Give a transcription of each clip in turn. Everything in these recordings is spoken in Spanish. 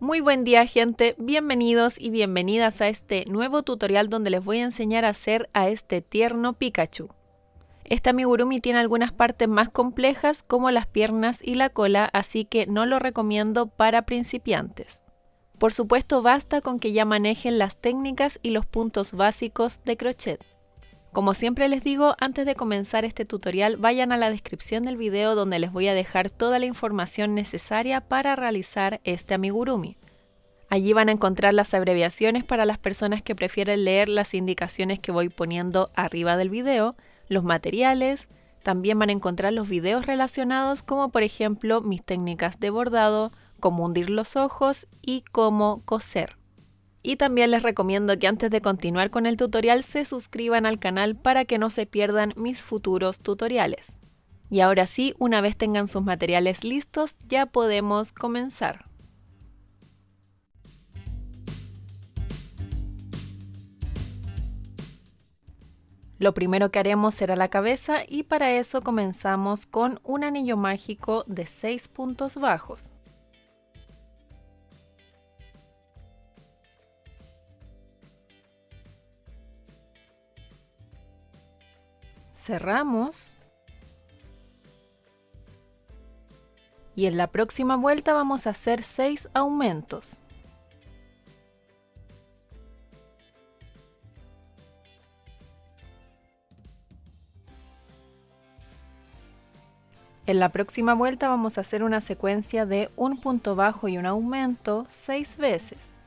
Muy buen día, gente, bienvenidos y bienvenidas a este nuevo tutorial donde les voy a enseñar a hacer a este tierno Pikachu. Este amigurumi tiene algunas partes más complejas como las piernas y la cola, así que no lo recomiendo para principiantes. Por supuesto, basta con que ya manejen las técnicas y los puntos básicos de crochet. Como siempre les digo, antes de comenzar este tutorial, vayan a la descripción del video donde les voy a dejar toda la información necesaria para realizar este amigurumi. Allí van a encontrar las abreviaciones para las personas que prefieren leer las indicaciones que voy poniendo arriba del video, los materiales, también van a encontrar los videos relacionados como por ejemplo mis técnicas de bordado, cómo hundir los ojos y cómo coser. Y también les recomiendo que antes de continuar con el tutorial se suscriban al canal para que no se pierdan mis futuros tutoriales. Y ahora sí, una vez tengan sus materiales listos, ya podemos comenzar. Lo primero que haremos será la cabeza y para eso comenzamos con un anillo mágico de 6 puntos bajos. Cerramos y en la próxima vuelta vamos a hacer 6 aumentos. En la próxima vuelta vamos a hacer una secuencia de un punto bajo y un aumento 6 veces.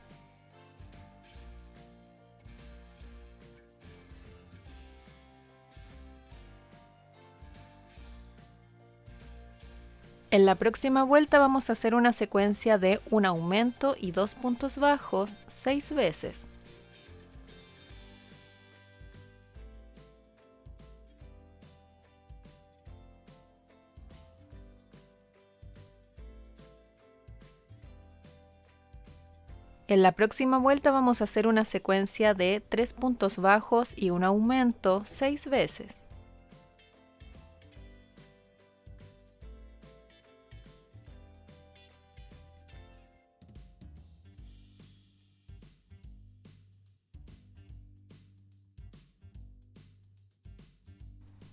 En la próxima vuelta vamos a hacer una secuencia de un aumento y 2 puntos bajos 6 veces. En la próxima vuelta vamos a hacer una secuencia de 3 puntos bajos y un aumento 6 veces.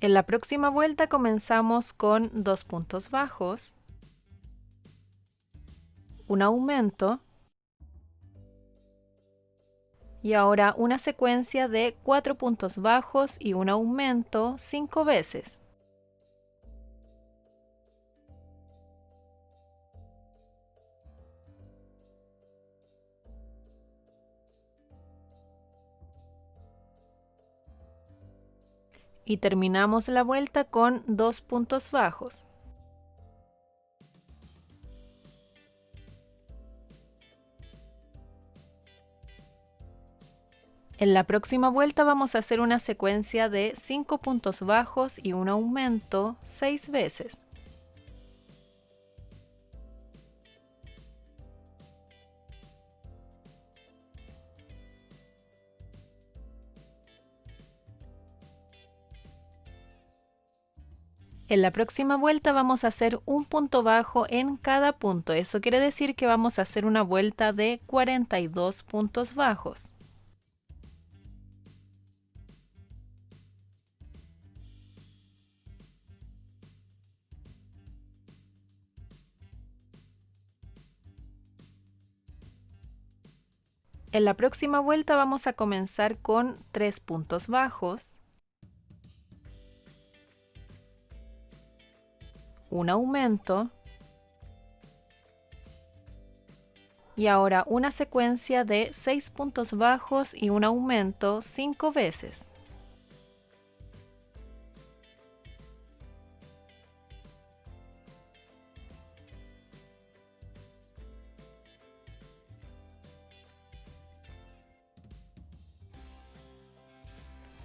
En la próxima vuelta comenzamos con 2 puntos bajos, un aumento y ahora una secuencia de 4 puntos bajos y un aumento 5 veces. Y terminamos la vuelta con 2 puntos bajos. En la próxima vuelta vamos a hacer una secuencia de 5 puntos bajos y un aumento 6 veces. En la próxima vuelta vamos a hacer un punto bajo en cada punto. Eso quiere decir que vamos a hacer una vuelta de 42 puntos bajos. En la próxima vuelta vamos a comenzar con 3 puntos bajos, un aumento y ahora una secuencia de 6 puntos bajos y un aumento 5 veces.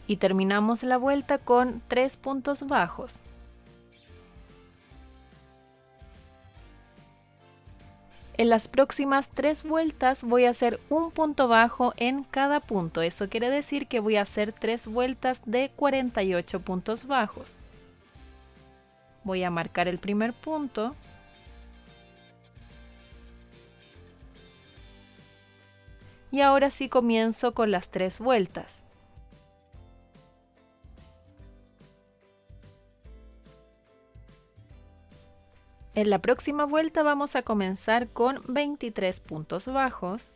Y terminamos la vuelta con 3 puntos bajos. En las próximas 3 vueltas voy a hacer un punto bajo en cada punto. Eso quiere decir que voy a hacer 3 vueltas de 48 puntos bajos. Voy a marcar el primer punto. Y ahora sí comienzo con las 3 vueltas. En la próxima vuelta vamos a comenzar con 23 puntos bajos.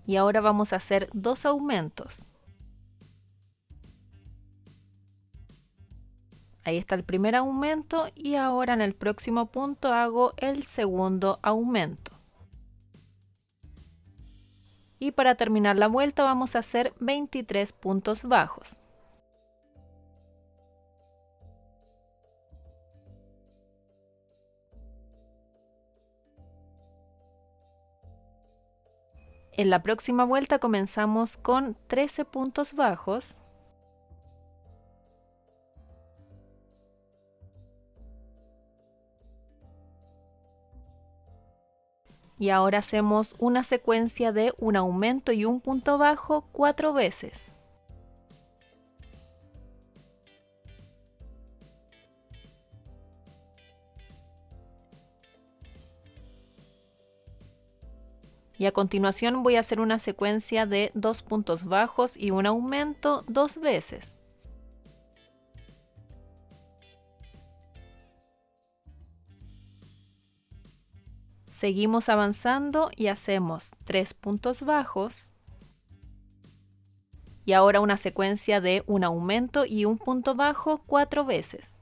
Y ahora vamos a hacer 2 aumentos. Ahí está el primer aumento y ahora en el próximo punto hago el segundo aumento. Y para terminar la vuelta vamos a hacer 23 puntos bajos. En la próxima vuelta comenzamos con 13 puntos bajos. Y ahora hacemos una secuencia de un aumento y un punto bajo 4 veces. Y a continuación voy a hacer una secuencia de 2 puntos bajos y un aumento 2 veces. Seguimos avanzando y hacemos 3 puntos bajos. Y ahora una secuencia de un aumento y un punto bajo 4 veces.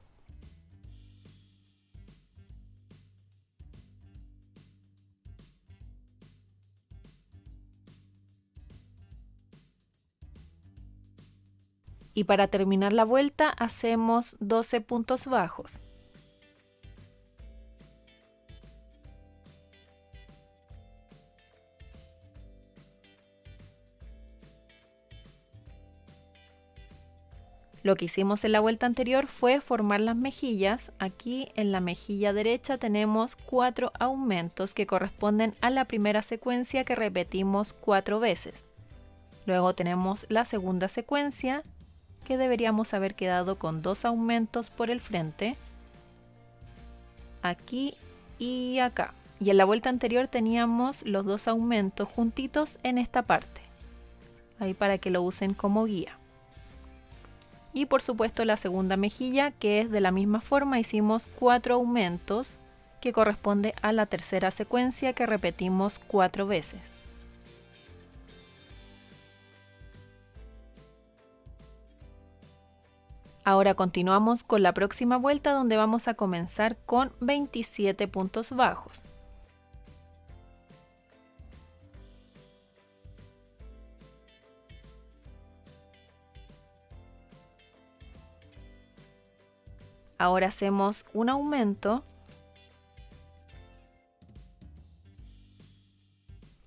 Y para terminar la vuelta hacemos 12 puntos bajos. Lo que hicimos en la vuelta anterior fue formar las mejillas. Aquí en la mejilla derecha tenemos 4 aumentos que corresponden a la primera secuencia que repetimos 4 veces. Luego tenemos la segunda secuencia, que deberíamos haber quedado con 2 aumentos por el frente, aquí y acá. Y en la vuelta anterior teníamos los 2 aumentos juntitos en esta parte, ahí para que lo usen como guía. Y por supuesto la segunda mejilla, que es de la misma forma, hicimos 4 aumentos, que corresponde a la tercera secuencia que repetimos 4 veces. Ahora continuamos con la próxima vuelta, donde vamos a comenzar con 27 puntos bajos. Ahora hacemos un aumento,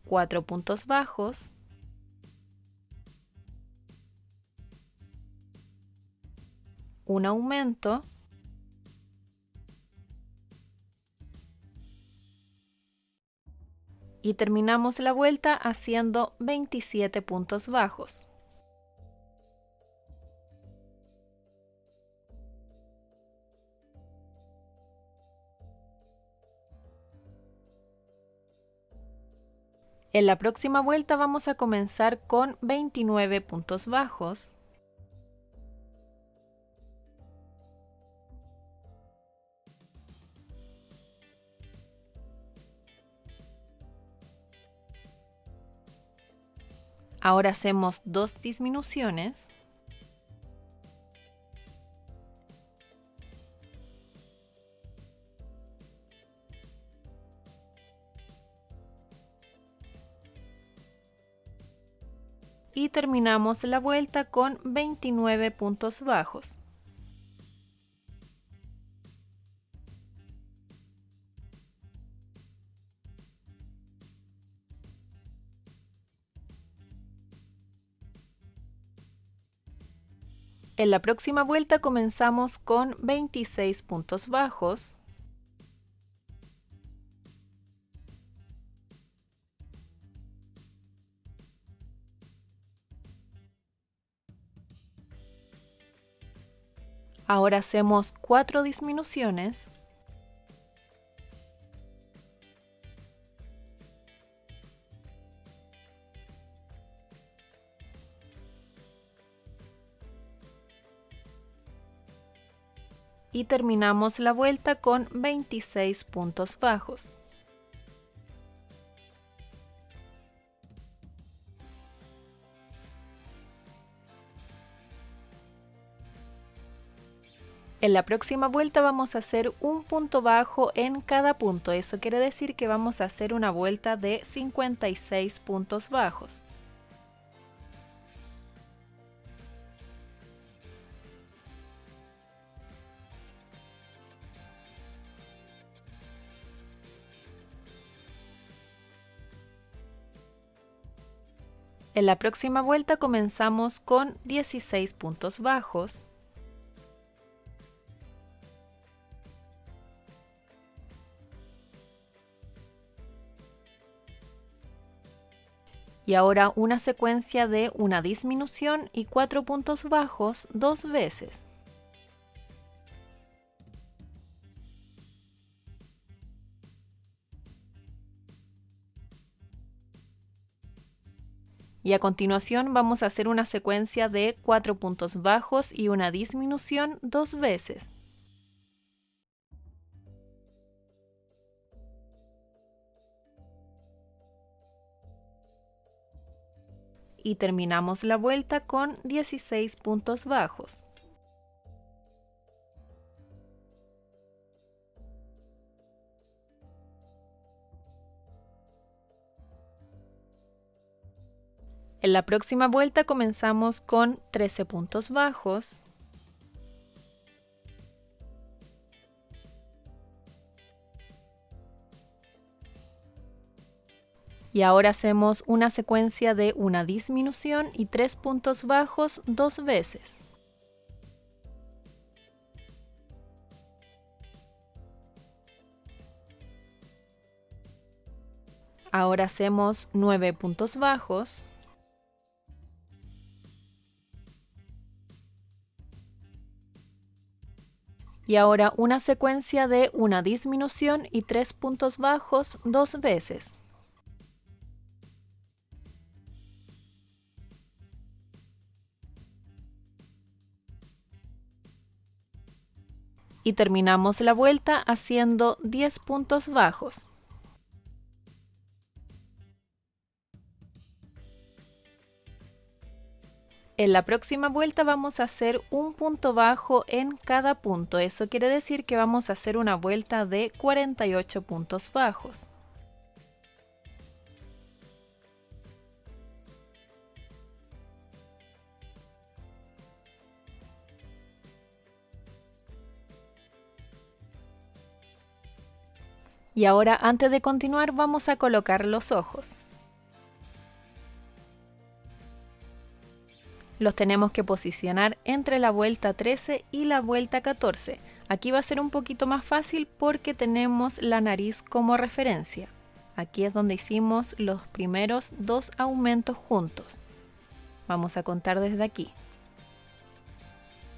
4 puntos bajos, un aumento, y terminamos la vuelta haciendo 27 puntos bajos. En la próxima vuelta vamos a comenzar con 29 puntos bajos. Ahora hacemos 2 disminuciones. Y terminamos la vuelta con 29 puntos bajos. En la próxima vuelta comenzamos con 26 puntos bajos. Ahora hacemos 4 disminuciones. Y terminamos la vuelta con 26 puntos bajos. En la próxima vuelta vamos a hacer un punto bajo en cada punto. Eso quiere decir que vamos a hacer una vuelta de 56 puntos bajos. En la próxima vuelta comenzamos con 16 puntos bajos. Y ahora una secuencia de una disminución y 4 puntos bajos 2 veces. Y a continuación vamos a hacer una secuencia de 4 puntos bajos y una disminución 2 veces. Y terminamos la vuelta con 16 puntos bajos. En la próxima vuelta comenzamos con 13 puntos bajos. Y ahora hacemos una secuencia de una disminución y 3 puntos bajos 2 veces. Ahora hacemos 9 puntos bajos. Y ahora una secuencia de una disminución y 3 puntos bajos 2 veces. Y terminamos la vuelta haciendo 10 puntos bajos. En la próxima vuelta vamos a hacer un punto bajo en cada punto. Eso quiere decir que vamos a hacer una vuelta de 48 puntos bajos. Y ahora, antes de continuar, vamos a colocar los ojos. Los tenemos que posicionar entre la vuelta 13 y la vuelta 14. Aquí va a ser un poquito más fácil porque tenemos la nariz como referencia. Aquí es donde hicimos los primeros 2 aumentos juntos. Vamos a contar desde aquí.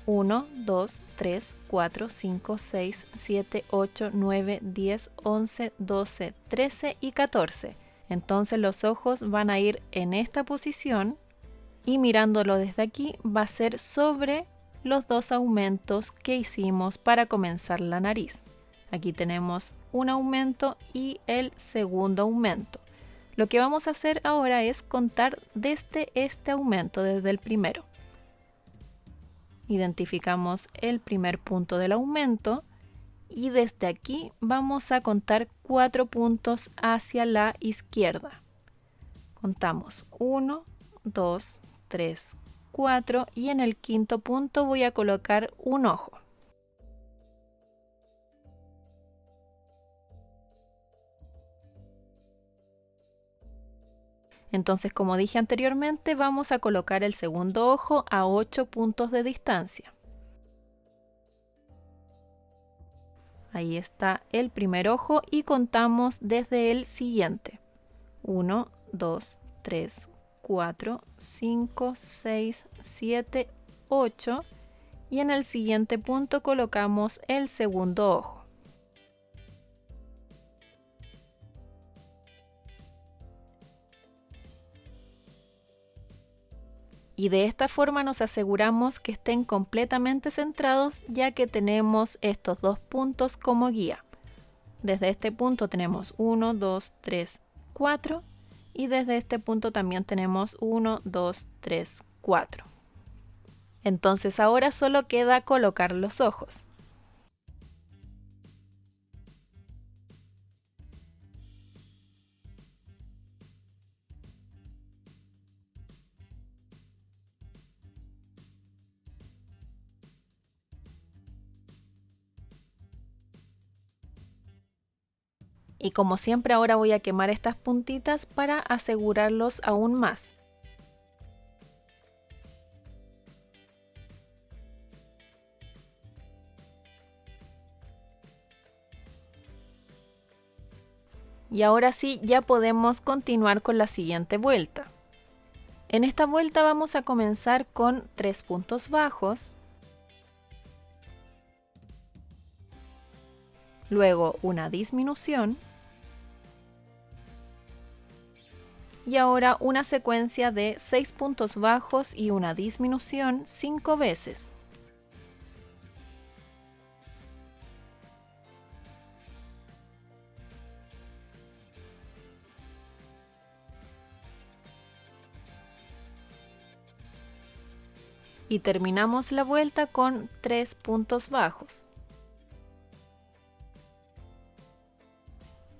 1, 2, 3, 4, 5, 6, 7, 8, 9, 10, 11, 12, 13 y 14. Entonces los ojos van a ir en esta posición y mirándolo desde aquí va a ser sobre los 2 aumentos que hicimos para comenzar la nariz. Aquí tenemos un aumento y el segundo aumento. Lo que vamos a hacer ahora es contar desde este aumento, desde el primero. Identificamos el primer punto del aumento y desde aquí vamos a contar 4 puntos hacia la izquierda. Contamos 1, 2, 3, 4 y en el quinto punto voy a colocar un ojo. Entonces, como dije anteriormente, vamos a colocar el segundo ojo a 8 puntos de distancia. Ahí está el primer ojo y contamos desde el siguiente. 1, 2, 3, 4, 5, 6, 7, 8 y en el siguiente punto colocamos el segundo ojo. Y de esta forma nos aseguramos que estén completamente centrados, ya que tenemos estos dos puntos como guía. Desde este punto tenemos 1, 2, 3, 4 y desde este punto también tenemos 1, 2, 3, 4. Entonces ahora solo queda colocar los ojos. Y como siempre ahora voy a quemar estas puntitas para asegurarlos aún más. Y ahora sí, ya podemos continuar con la siguiente vuelta. En esta vuelta vamos a comenzar con 3 puntos bajos, luego una disminución y ahora una secuencia de 6 puntos bajos y una disminución 5 veces. Y terminamos la vuelta con 3 puntos bajos.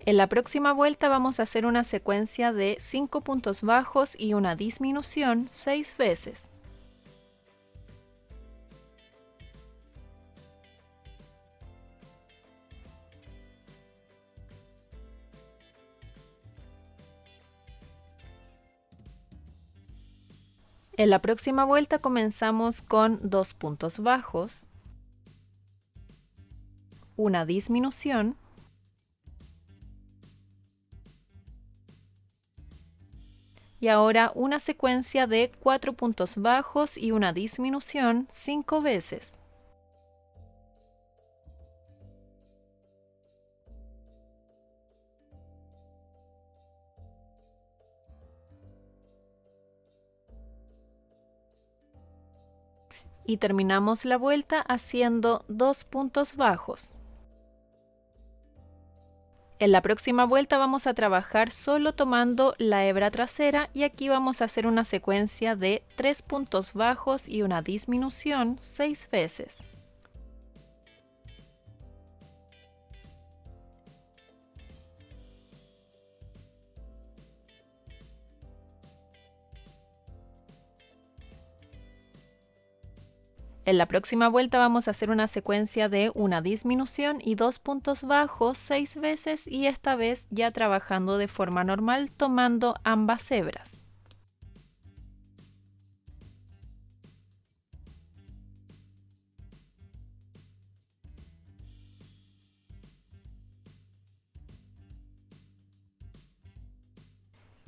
En la próxima vuelta vamos a hacer una secuencia de 5 puntos bajos y una disminución 6 veces. En la próxima vuelta comenzamos con 2 puntos bajos, una disminución y ahora una secuencia de 4 puntos bajos y una disminución 5 veces. Y terminamos la vuelta haciendo 2 puntos bajos. En la próxima vuelta vamos a trabajar solo tomando la hebra trasera y aquí vamos a hacer una secuencia de 3 puntos bajos y una disminución 6 veces. En la próxima vuelta vamos a hacer una secuencia de una disminución y 2 puntos bajos 6 veces y esta vez ya trabajando de forma normal tomando ambas hebras.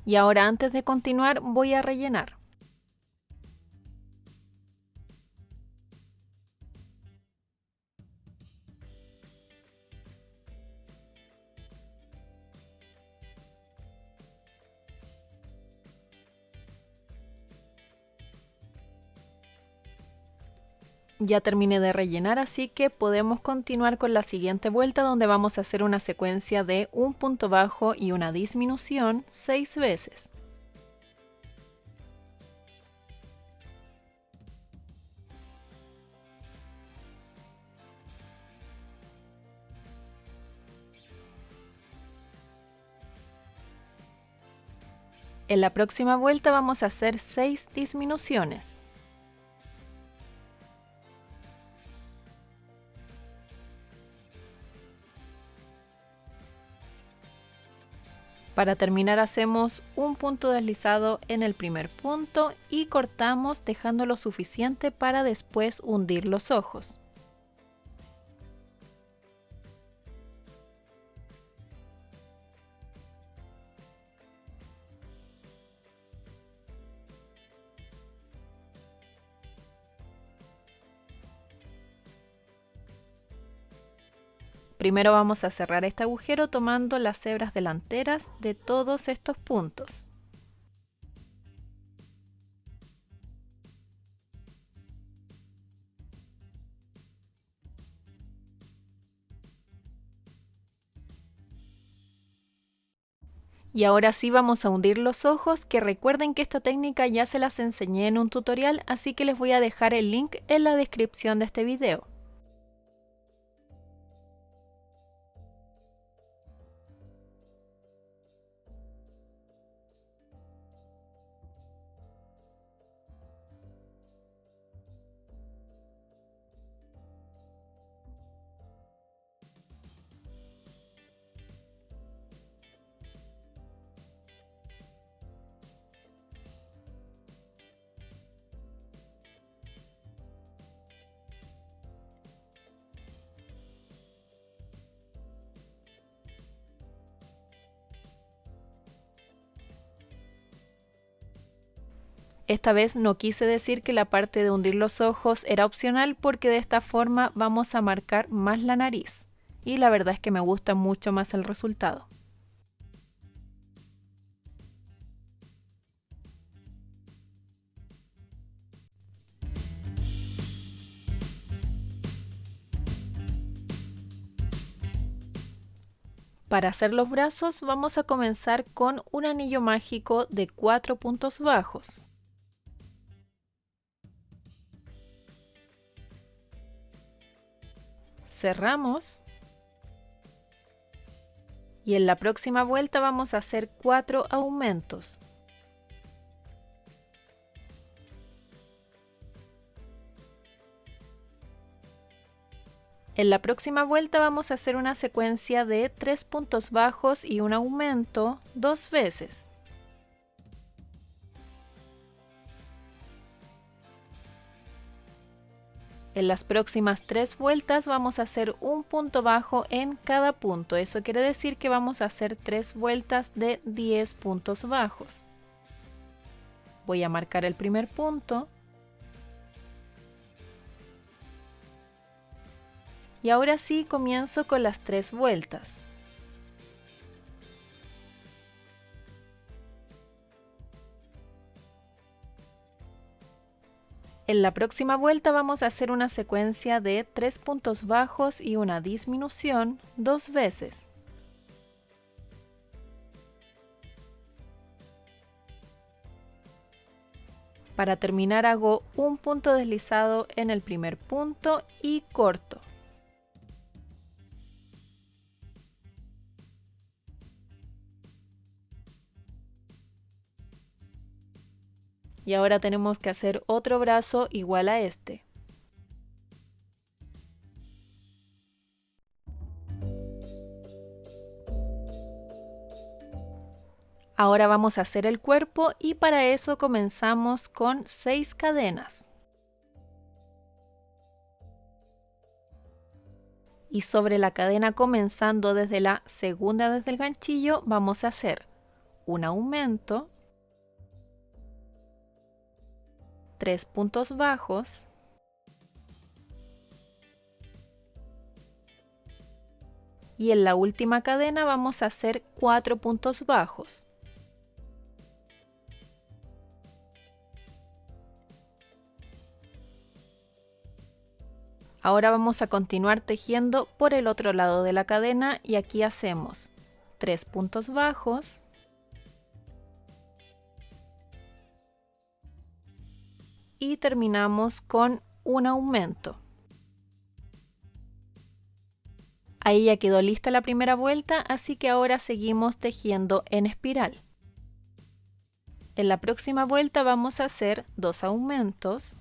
Y ahora antes de continuar voy a rellenar. Ya terminé de rellenar, así que podemos continuar con la siguiente vuelta donde vamos a hacer una secuencia de un punto bajo y una disminución 6 veces. En la próxima vuelta vamos a hacer 6 disminuciones. Para terminar hacemos un punto deslizado en el primer punto y cortamos dejando lo suficiente para después hundir los ojos. Primero vamos a cerrar este agujero tomando las hebras delanteras de todos estos puntos. Y ahora sí vamos a hundir los ojos, que recuerden que esta técnica ya se las enseñé en un tutorial, así que les voy a dejar el link en la descripción de este video. Esta vez no quise decir que la parte de hundir los ojos era opcional, porque de esta forma vamos a marcar más la nariz. Y la verdad es que me gusta mucho más el resultado. Para hacer los brazos vamos a comenzar con un anillo mágico de 4 puntos bajos. Cerramos. Y en la próxima vuelta vamos a hacer 4 aumentos. En la próxima vuelta vamos a hacer una secuencia de 3 puntos bajos y un aumento 2 veces. En las próximas 3 vueltas vamos a hacer un punto bajo en cada punto. Eso quiere decir que vamos a hacer 3 vueltas de 10 puntos bajos. Voy a marcar el primer punto. Y ahora sí comienzo con las 3 vueltas. En la próxima vuelta vamos a hacer una secuencia de 3 puntos bajos y una disminución 2 veces. Para terminar hago un punto deslizado en el primer punto y corto. Y ahora tenemos que hacer otro brazo igual a este. Ahora vamos a hacer el cuerpo y para eso comenzamos con 6 cadenas. Y sobre la cadena comenzando desde la segunda desde el ganchillo vamos a hacer un aumento, 3 puntos bajos, y en la última cadena vamos a hacer 4 puntos bajos. Ahora vamos a continuar tejiendo por el otro lado de la cadena y aquí hacemos 3 puntos bajos, y terminamos con un aumento. Ahí ya quedó lista la primera vuelta, así que ahora seguimos tejiendo en espiral. En la próxima vuelta vamos a hacer 2 aumentos,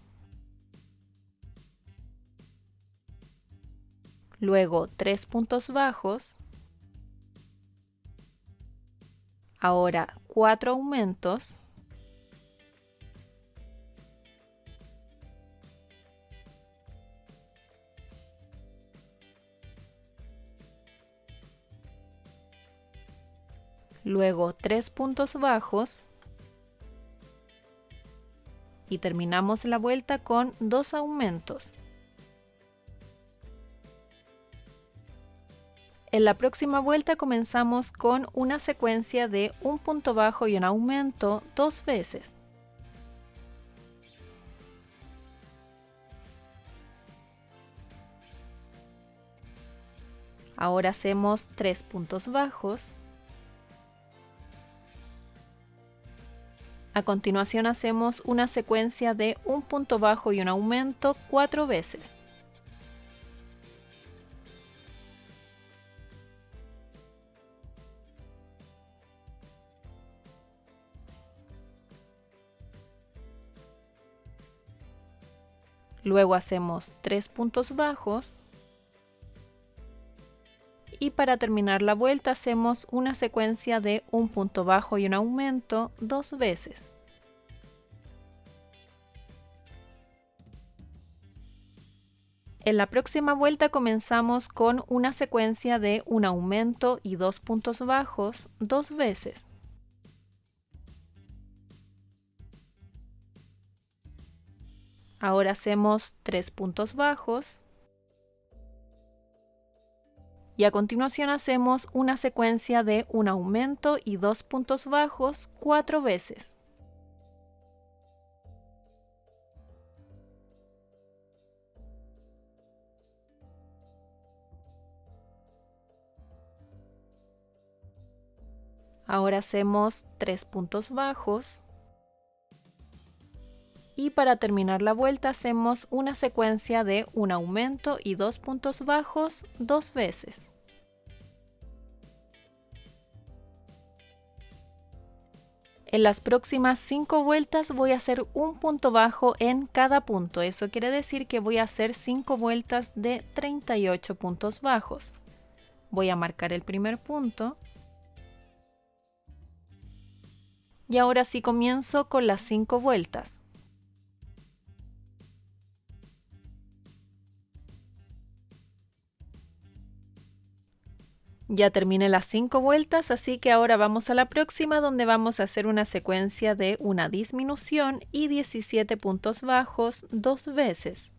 luego 3 puntos bajos, ahora 4 aumentos, luego 3 puntos bajos y terminamos la vuelta con 2 aumentos. En la próxima vuelta comenzamos con una secuencia de un punto bajo y un aumento 2 veces. Ahora hacemos 3 puntos bajos. A continuación hacemos una secuencia de un punto bajo y un aumento 4 veces. Luego hacemos 3 puntos bajos. Y para terminar la vuelta hacemos una secuencia de un punto bajo y un aumento 2 veces. En la próxima vuelta comenzamos con una secuencia de un aumento y 2 puntos bajos 2 veces. Ahora hacemos 3 puntos bajos. Y a continuación hacemos una secuencia de un aumento y 2 puntos bajos 4 veces. Ahora hacemos 3 puntos bajos. Y para terminar la vuelta hacemos una secuencia de un aumento y 2 puntos bajos 2 veces. En las próximas 5 vueltas voy a hacer un punto bajo en cada punto. Eso quiere decir que voy a hacer 5 vueltas de 38 puntos bajos. Voy a marcar el primer punto. Y ahora sí comienzo con las 5 vueltas. Ya terminé las 5 vueltas, así que ahora vamos a la próxima donde vamos a hacer una secuencia de una disminución y 17 puntos bajos 2 veces.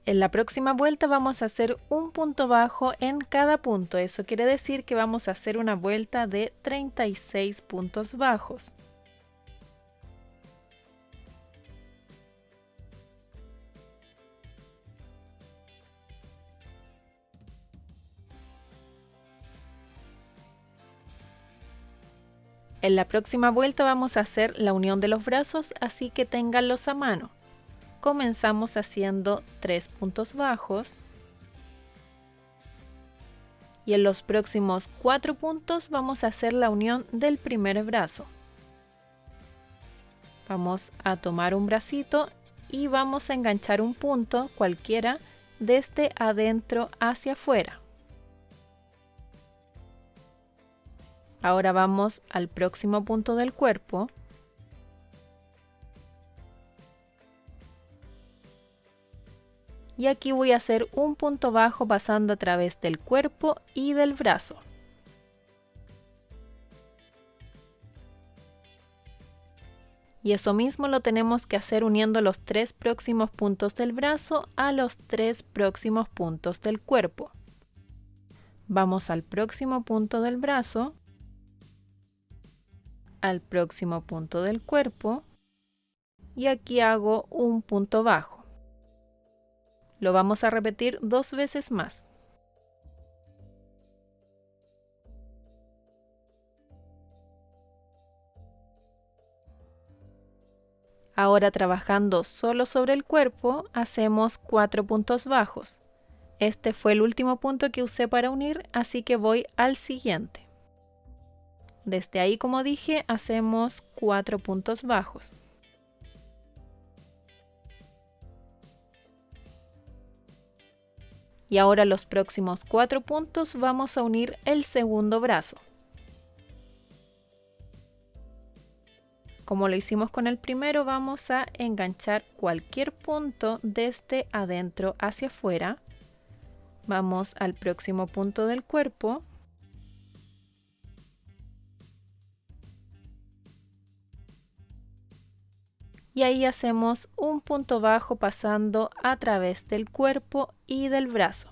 En la próxima vuelta vamos a hacer un punto bajo en cada punto. Eso quiere decir que vamos a hacer una vuelta de 36 puntos bajos. En la próxima vuelta vamos a hacer la unión de los brazos, así que ténganlos a mano. Comenzamos haciendo 3 puntos bajos y en los próximos 4 puntos vamos a hacer la unión del primer brazo. Vamos a tomar un bracito y vamos a enganchar un punto cualquiera desde adentro hacia afuera. Ahora vamos al próximo punto del cuerpo. Y aquí voy a hacer un punto bajo pasando a través del cuerpo y del brazo. Y eso mismo lo tenemos que hacer uniendo los 3 próximos puntos del brazo a los 3 próximos puntos del cuerpo. Vamos al próximo punto del brazo, al próximo punto del cuerpo y aquí hago un punto bajo. Lo vamos a repetir 2 veces más. Ahora trabajando solo sobre el cuerpo, hacemos 4 puntos bajos. Este fue el último punto que usé para unir, así que voy al siguiente. Desde ahí, como dije, hacemos 4 puntos bajos. Y ahora los próximos 4 puntos vamos a unir el segundo brazo. Como lo hicimos con el primero, vamos a enganchar cualquier punto desde adentro hacia afuera. Vamos al próximo punto del cuerpo. y ahí hacemos un punto bajo pasando a través del cuerpo y del brazo.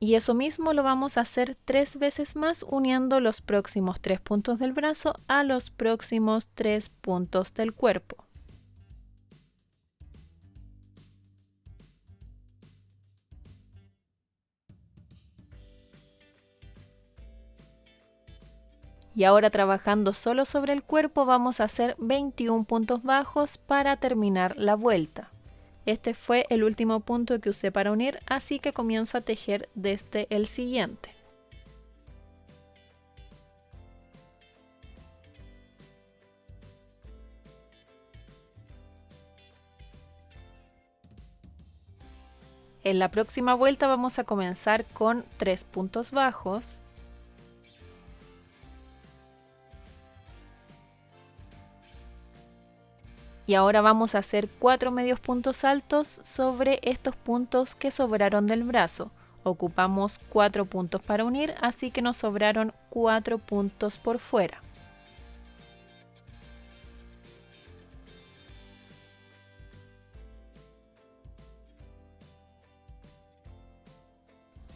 Y eso mismo lo vamos a hacer 3 veces más, uniendo los próximos 3 puntos del brazo a los próximos 3 puntos del cuerpo. Y ahora, trabajando solo sobre el cuerpo, vamos a hacer 21 puntos bajos para terminar la vuelta. Este fue el último punto que usé para unir, así que comienzo a tejer desde el siguiente. En la próxima vuelta vamos a comenzar con 3 puntos bajos. Y ahora vamos a hacer 4 medios puntos altos sobre estos puntos que sobraron del brazo. Ocupamos 4 puntos para unir, así que nos sobraron 4 puntos por fuera.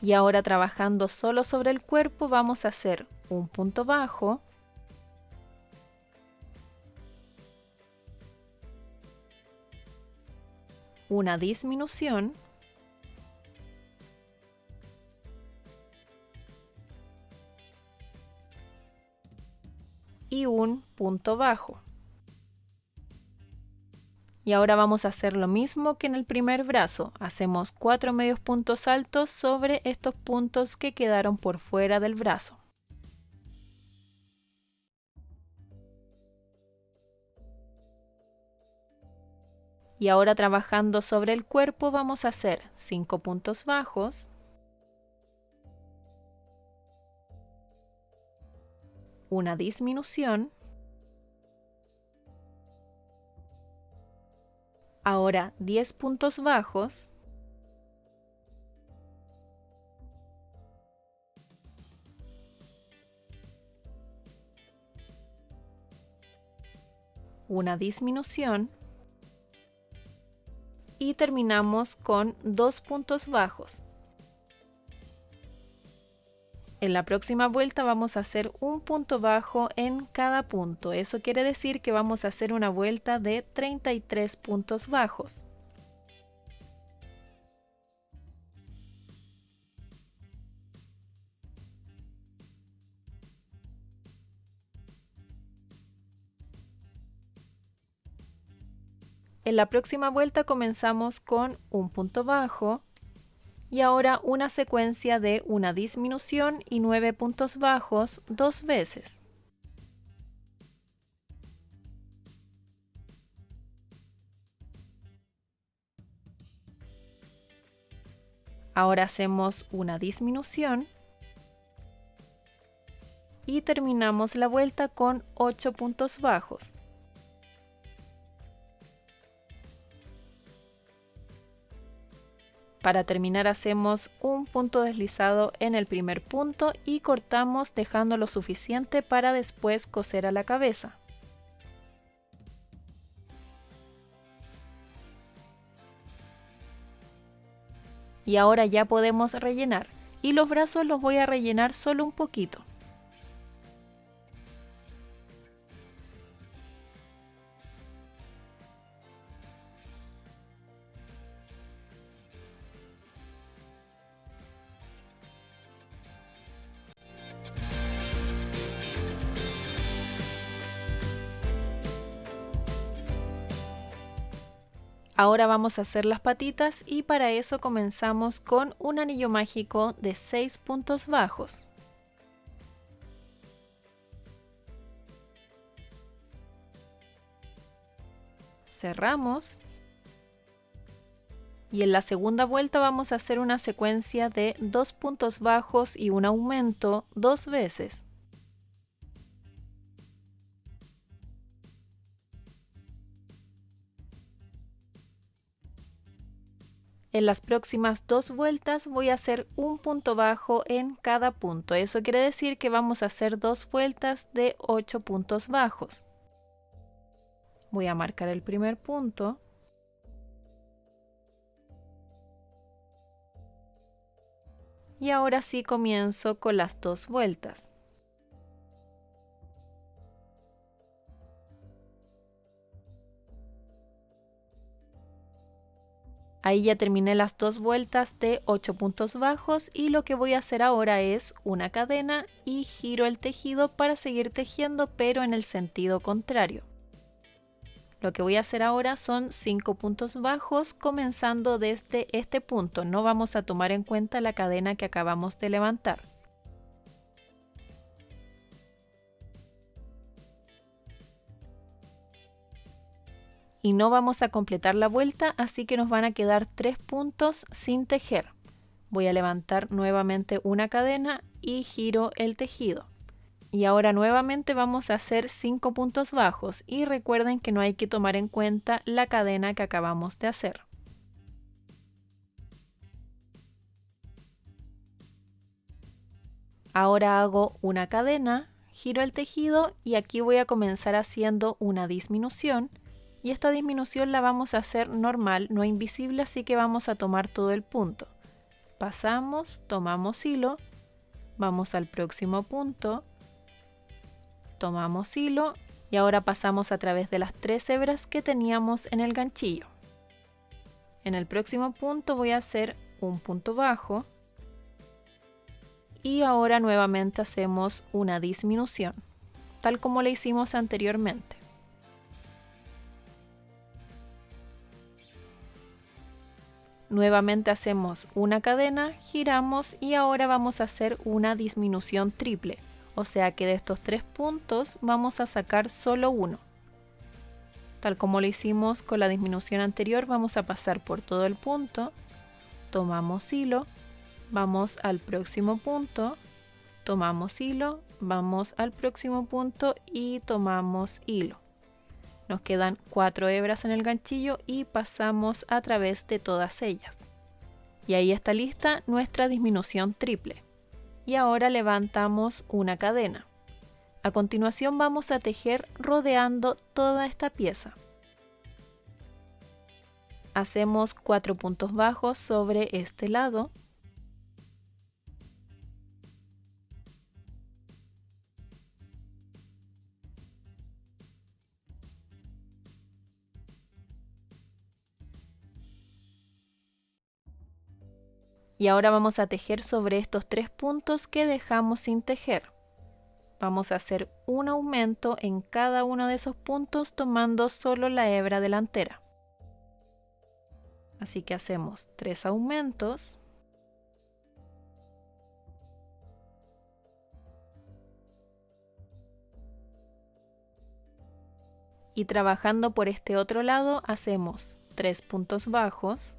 Y ahora, trabajando solo sobre el cuerpo, vamos a hacer un punto bajo, una disminución y un punto bajo. Y ahora vamos a hacer lo mismo que en el primer brazo. Hacemos 4 medios puntos altos sobre estos puntos que quedaron por fuera del brazo. Y ahora, trabajando sobre el cuerpo, vamos a hacer 5 puntos bajos, una disminución, ahora 10 puntos bajos, una disminución y terminamos con 2 puntos bajos. En la próxima vuelta vamos a hacer un punto bajo en cada punto. Eso quiere decir que vamos a hacer una vuelta de 33 puntos bajos. En la próxima vuelta comenzamos con un punto bajo y ahora una secuencia de una disminución y 9 puntos bajos 2 veces. Ahora hacemos una disminución y terminamos la vuelta con 8 puntos bajos. Para terminar, hacemos un punto deslizado en el primer punto y cortamos, dejando lo suficiente para después coser a la cabeza. Y ahora ya podemos rellenar, y los brazos los voy a rellenar solo un poquito. Ahora vamos a hacer las patitas y para eso comenzamos con un anillo mágico de 6 puntos bajos. Cerramos y en la segunda vuelta vamos a hacer una secuencia de 2 puntos bajos y un aumento 2 veces. En las próximas 2 vueltas voy a hacer un punto bajo en cada punto. Eso quiere decir que vamos a hacer 2 vueltas de 8 puntos bajos. Voy a marcar el primer punto. Y ahora sí comienzo con las 2 vueltas. Ahí ya terminé las 2 vueltas de 8 puntos bajos y lo que voy a hacer ahora es una cadena y giro el tejido para seguir tejiendo, pero en el sentido contrario. Lo que voy a hacer ahora son 5 puntos bajos comenzando desde este punto. No vamos a tomar en cuenta la cadena que acabamos de levantar. Y no vamos a completar la vuelta, así que nos van a quedar 3 puntos sin tejer. Voy a levantar nuevamente una cadena y giro el tejido. Y ahora nuevamente vamos a hacer 5 puntos bajos y recuerden que no hay que tomar en cuenta la cadena que acabamos de hacer. Ahora hago una cadena, giro el tejido y aquí voy a comenzar haciendo una disminución. Y esta disminución la vamos a hacer normal, no invisible, así que vamos a tomar todo el punto. Pasamos, tomamos hilo, vamos al próximo punto, tomamos hilo y ahora pasamos a través de las 3 hebras que teníamos en el ganchillo. En el próximo punto voy a hacer un punto bajo y ahora nuevamente hacemos una disminución, tal como le hicimos anteriormente. Nuevamente hacemos una cadena, giramos y ahora vamos a hacer una disminución triple, o sea que de estos 3 puntos vamos a sacar solo uno. Tal como lo hicimos con la disminución anterior, vamos a pasar por todo el punto, tomamos hilo, vamos al próximo punto, tomamos hilo, vamos al próximo punto y tomamos hilo. Nos quedan 4 hebras en el ganchillo y pasamos a través de todas ellas. Y ahí está lista nuestra disminución triple. Y ahora levantamos una cadena. A continuación vamos a tejer rodeando toda esta pieza. Hacemos 4 puntos bajos sobre este lado. Y ahora vamos a tejer sobre estos 3 puntos que dejamos sin tejer. Vamos a hacer un aumento en cada uno de esos puntos tomando solo la hebra delantera. Así que hacemos 3 aumentos. Y trabajando por este otro lado hacemos 3 puntos bajos.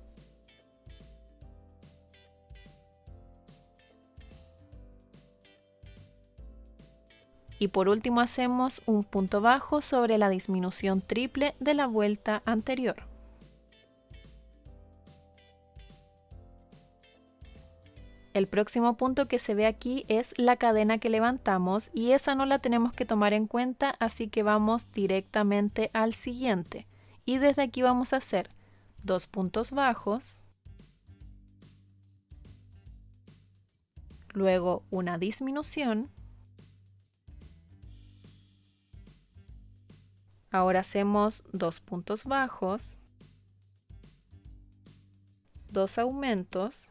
Y por último hacemos un punto bajo sobre la disminución triple de la vuelta anterior. El próximo punto que se ve aquí es la cadena que levantamos y esa no la tenemos que tomar en cuenta, así que vamos directamente al siguiente. Y desde aquí vamos a hacer 2 puntos bajos, luego una disminución. Ahora hacemos 2 puntos bajos, 2 aumentos,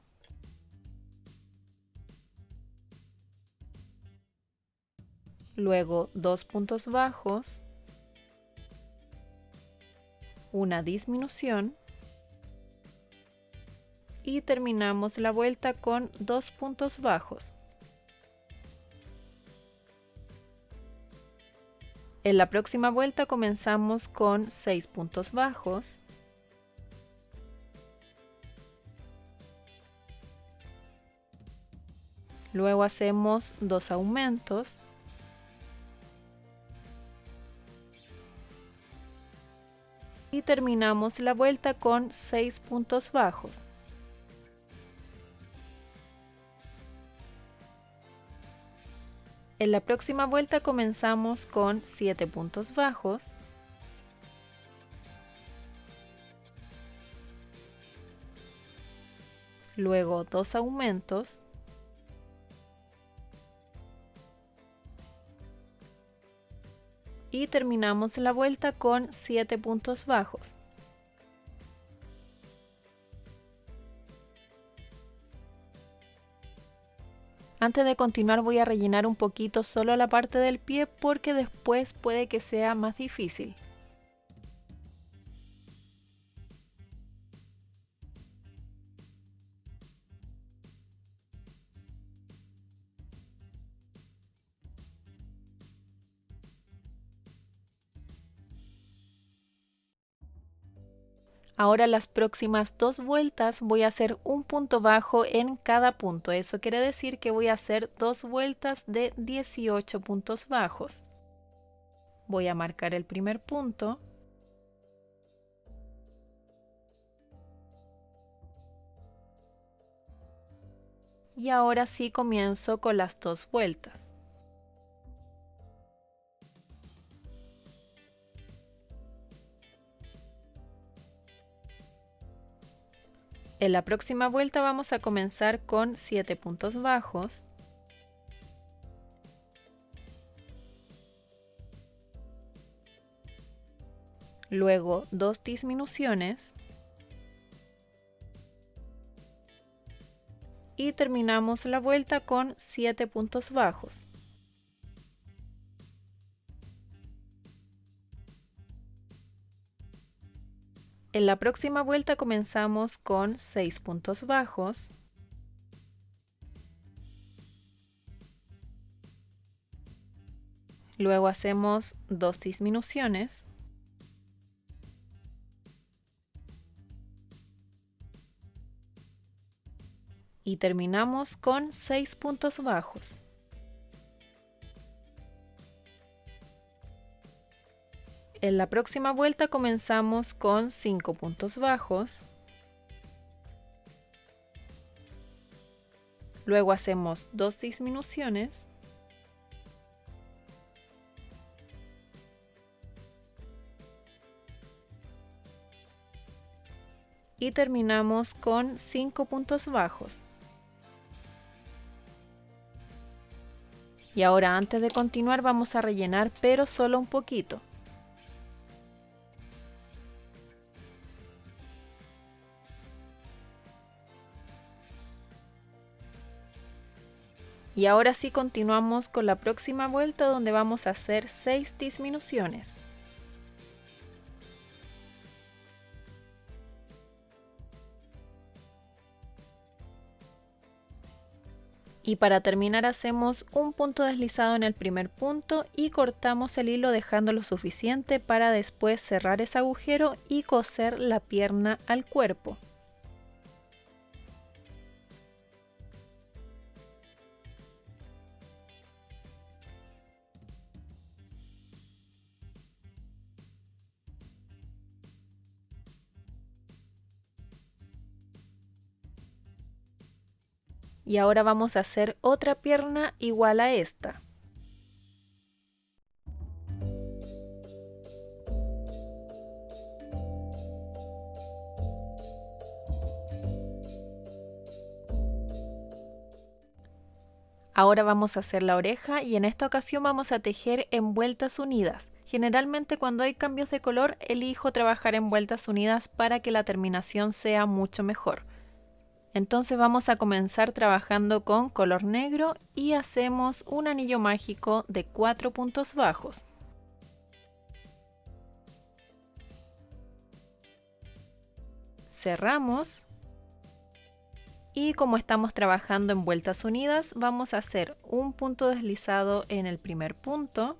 luego 2 puntos bajos, una disminución y terminamos la vuelta con 2 puntos bajos. En la próxima vuelta comenzamos con 6 puntos bajos, luego hacemos 2 aumentos, y terminamos la vuelta con 6 puntos bajos. En la próxima vuelta comenzamos con 7 puntos bajos, luego 2 aumentos, y terminamos la vuelta con 7 puntos bajos. Antes de continuar voy a rellenar un poquito solo la parte del pie porque después puede que sea más difícil. Ahora las próximas 2 vueltas voy a hacer un punto bajo en cada punto. Eso quiere decir que voy a hacer 2 vueltas de 18 puntos bajos. Voy a marcar el primer punto. Y ahora sí comienzo con las 2 vueltas. En la próxima vuelta vamos a comenzar con 7 puntos bajos. Luego 2 disminuciones. Y terminamos la vuelta con 7 puntos bajos. En la próxima vuelta comenzamos con 6 puntos bajos. Luego hacemos 2 disminuciones. Y terminamos con 6 puntos bajos. En la próxima vuelta comenzamos con 5 puntos bajos. Luego hacemos 2 disminuciones. Y terminamos con 5 puntos bajos. Y ahora antes de continuar vamos a rellenar, pero solo un poquito. Y ahora sí continuamos con la próxima vuelta donde vamos a hacer 6 disminuciones. Y para terminar hacemos un punto deslizado en el primer punto y cortamos el hilo dejando lo suficiente para después cerrar ese agujero y coser la pierna al cuerpo. Y ahora vamos a hacer otra pierna igual a esta. Ahora vamos a hacer la oreja y en esta ocasión vamos a tejer en vueltas unidas. Generalmente cuando hay cambios de color elijo trabajar en vueltas unidas para que la terminación sea mucho mejor. Entonces vamos a comenzar trabajando con color negro y hacemos un anillo mágico de 4 puntos bajos. Cerramos. Y como estamos trabajando en vueltas unidas, vamos a hacer un punto deslizado en el primer punto.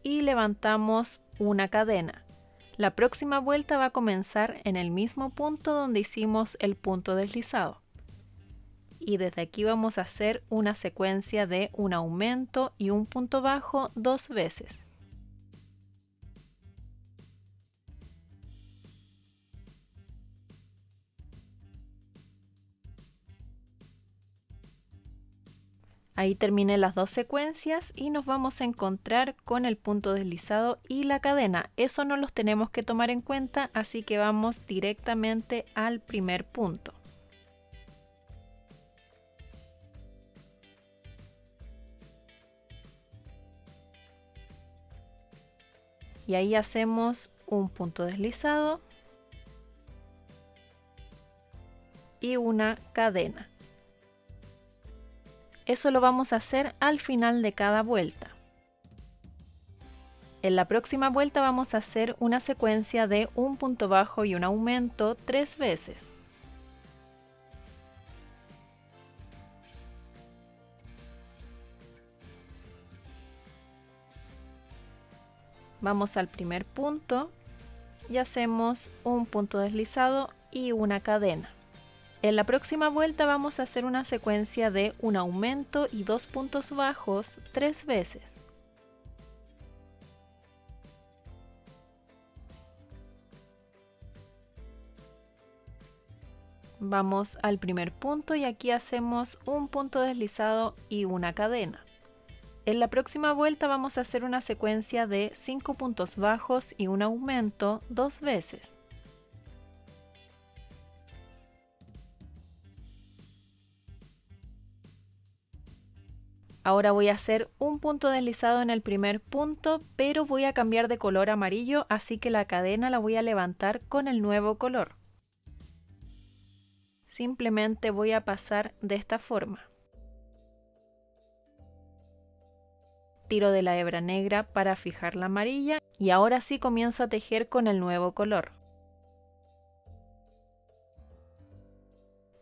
Y levantamos una cadena. La próxima vuelta va a comenzar en el mismo punto donde hicimos el punto deslizado. Y desde aquí vamos a hacer una secuencia de un aumento y un punto bajo 2 veces. Ahí terminé las dos secuencias y nos vamos a encontrar con el punto deslizado y la cadena. Eso no los tenemos que tomar en cuenta, así que vamos directamente al primer punto. Y ahí hacemos un punto deslizado y una cadena. Eso lo vamos a hacer al final de cada vuelta. En la próxima vuelta vamos a hacer una secuencia de un punto bajo y un aumento 3 veces. Vamos al primer punto y hacemos un punto deslizado y una cadena. En la próxima vuelta vamos a hacer una secuencia de un aumento y 2 puntos bajos 3 veces. Vamos al primer punto y aquí hacemos un punto deslizado y una cadena. En la próxima vuelta vamos a hacer una secuencia de 5 puntos bajos y un aumento 2 veces. Ahora voy a hacer un punto deslizado en el primer punto, pero voy a cambiar de color amarillo, así que la cadena la voy a levantar con el nuevo color. Simplemente voy a pasar de esta forma. Tiro de la hebra negra para fijar la amarilla y ahora sí comienzo a tejer con el nuevo color.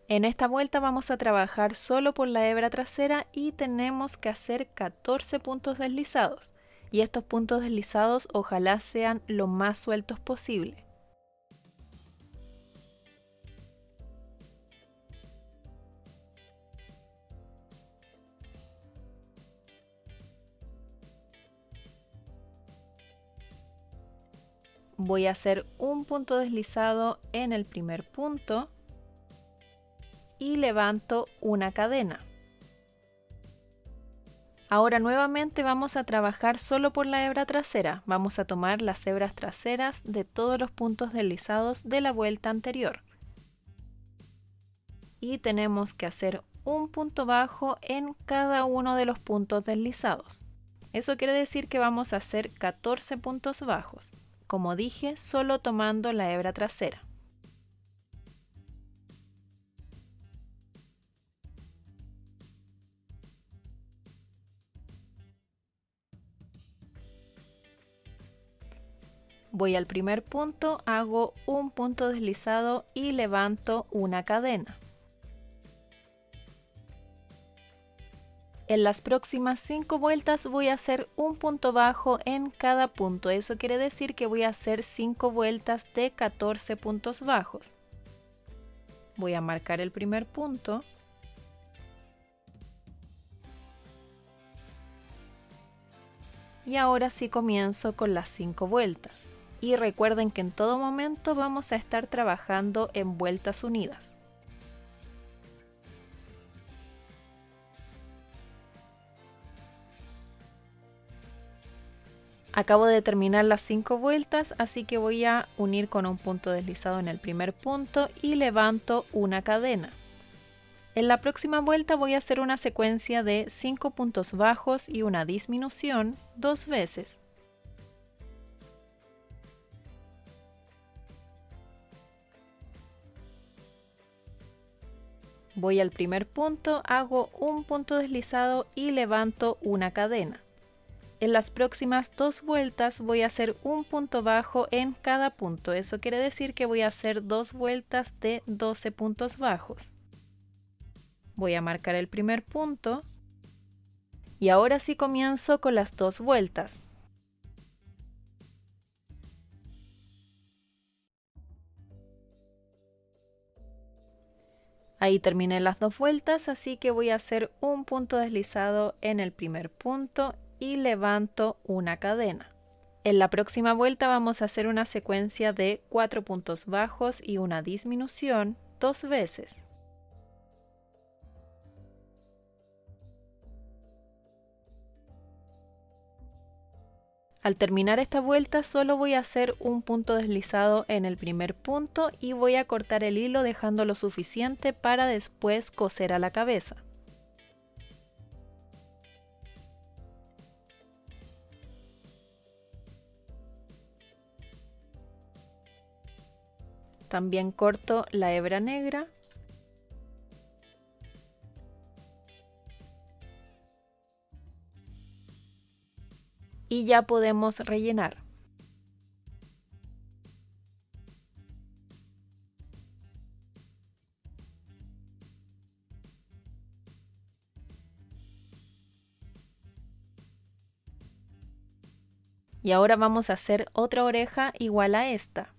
En esta vuelta vamos a trabajar solo por la hebra trasera y tenemos que hacer 14 puntos deslizados. Y estos puntos deslizados ojalá sean lo más sueltos posible. Voy a hacer un punto deslizado en el primer punto y levanto una cadena. Ahora nuevamente vamos a trabajar solo por la hebra trasera. Vamos a tomar las hebras traseras de todos los puntos deslizados de la vuelta anterior. Y tenemos que hacer un punto bajo en cada uno de los puntos deslizados. Eso quiere decir que vamos a hacer 14 puntos bajos. Como dije, solo tomando la hebra trasera. Voy al primer punto, hago un punto deslizado y levanto una cadena. En las próximas 5 vueltas voy a hacer un punto bajo en cada punto. Eso quiere decir que voy a hacer 5 vueltas de 14 puntos bajos. Voy a marcar el primer punto. Y ahora sí comienzo con las 5 vueltas. Y recuerden que en todo momento vamos a estar trabajando en vueltas unidas. Acabo de terminar las 5 vueltas, así que voy a unir con un punto deslizado en el primer punto y levanto una cadena. En la próxima vuelta voy a hacer una secuencia de 5 puntos bajos y una disminución 2 veces. Voy al primer punto, hago un punto deslizado y levanto una cadena. En las próximas 2 vueltas voy a hacer un punto bajo en cada punto. Eso quiere decir que voy a hacer 2 vueltas de 12 puntos bajos. Voy a marcar el primer punto. Y ahora sí comienzo con las 2 vueltas. Ahí terminé las 2 vueltas, así que voy a hacer un punto deslizado en el primer punto y levanto una cadena. En la próxima vuelta vamos a hacer una secuencia de 4 puntos bajos y una disminución 2 veces. Al terminar esta vuelta solo voy a hacer un punto deslizado en el primer punto y voy a cortar el hilo dejando lo suficiente para después coser a la cabeza. También corto la hebra negra y ya podemos rellenar. Y ahora vamos a hacer otra oreja igual a esta.